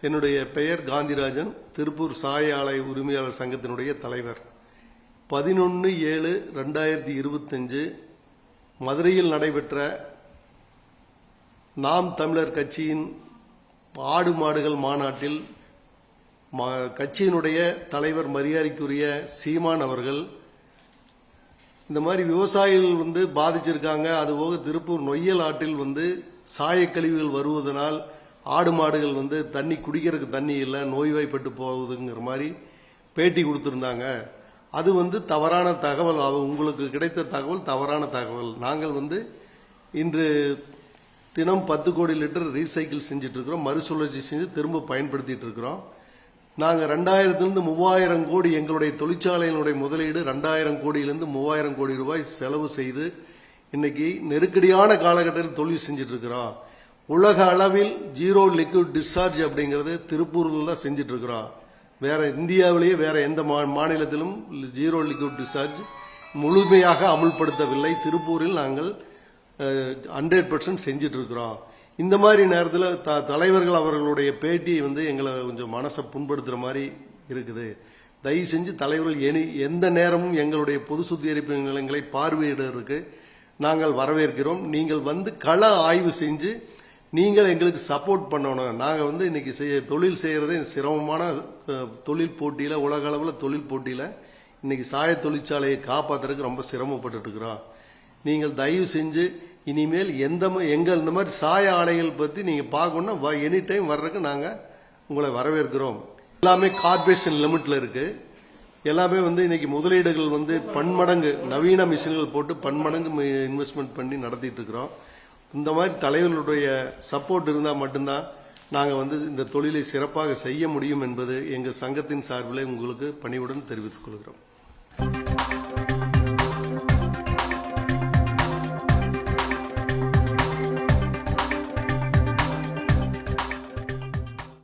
என்னுடைய பெயர் காந்திராஜன், திருப்பூர் சாய ஆலை உரிமையாளர் சங்கத்தினுடைய தலைவர். 11/7/2025 மதுரையில் நடைபெற்ற நாம் தமிழர் கட்சியின் ஆடு மாடுகள் மாநாட்டில் கட்சியினுடைய தலைவர் மரியாதைக்குரிய சீமான் அவர்கள் இந்த மாதிரி விவசாயிகள் பாதிச்சிருக்காங்க, அதுபோக திருப்பூர் நொய்யல் ஆற்றில் சாயக்கழிவுகள் வருவதனால் ஆடு மாடுகள் தண்ணி குடிக்கிறதுக்கு தண்ணி இல்லை, நோய்வாய்ப்பட்டு போகுதுங்கிற மாதிரி பேட்டி கொடுத்திருந்தாங்க. அது தவறான தகவல். உங்களுக்கு கிடைத்த தகவல் தவறான தகவல். நாங்கள் இன்று தினம் 10 கோடி லிட்டர் ரீசைக்கிள் செஞ்சுட்டு இருக்கிறோம், மறுசுழற்சி செஞ்சு திரும்ப பயன்படுத்திட்டு இருக்கிறோம். நாங்கள் 2000 3000 கோடி எங்களுடைய தொழிற்சாலையினுடைய முதலீடு 2000 கோடியிலிருந்து 3000 கோடி ரூபாய் செலவு செய்து இன்னைக்கு நெருக்கடியான காலகட்டத்தில் தொழில் செஞ்சுட்டு இருக்கிறோம். உலக அளவில் ஜீரோ லிக்விட் டிஸ்சார்ஜ் அப்படிங்கிறது திருப்பூரில் தான் செஞ்சுட்டு இருக்கிறோம். வேற இந்தியாவிலேயே வேற எந்த மாநிலத்திலும் ஜீரோ லிக்விட் டிஸ்சார்ஜ் முழுமையாக அமுல்படுத்தவில்லை. திருப்பூரில் நாங்கள் 100% செஞ்சுட்டு இருக்கிறோம். இந்த மாதிரி நேரத்தில் தலைவர்கள் அவர்களுடைய பேட்டி எங்களை கொஞ்சம் மனசை புண்படுத்துற மாதிரி இருக்குது. தயவு செஞ்சு தலைவர்கள் எந்த நேரமும் எங்களுடைய பொது சுத்திகரிப்பு நிலையங்களை பார்வையிடுவதற்கு நாங்கள் வரவேற்கிறோம். நீங்கள் கள ஆய்வு செஞ்சு நீங்கள் எங்களுக்கு சப்போர்ட் பண்ணணும். நாங்கள் இன்னைக்கு தொழில் செய்யறதே சிரமமான தொழில் போட்டியில, உலக அளவில் தொழில் போட்டியில இன்னைக்கு சாய தொழிற்சாலையை காப்பாற்றுறதுக்கு ரொம்ப சிரமப்பட்டு இருக்கிறோம். நீங்கள் தயவு செஞ்சு இனிமேல் எங்கள் இந்த மாதிரி சாய ஆலைகள் பத்தி நீங்க பார்க்கணும்னா எனி டைம் வர்றதுக்கு நாங்க உங்களை வரவேற்கிறோம். எல்லாமே கார்பரேஷன் லிமிட்ல இருக்கு. எல்லாமே இன்னைக்கு முதலீடுகள் பன்மடங்கு நவீன மிஷின்கள் போட்டு பன்மடங்கு இன்வெஸ்ட்மெண்ட் பண்ணி நடத்திட்டு இருக்கிறோம். இந்த மாதிரி தலைவர்களுடைய சப்போர்ட் இருந்தால் மட்டும்தான் நாங்கள் இந்த தொழிலை சிறப்பாக செய்ய முடியும் என்பது எங்கள் சங்கத்தின் சார்பில் உங்களுக்கு பணிவுடன் தெரிவித்துக் கொள்கிறோம்.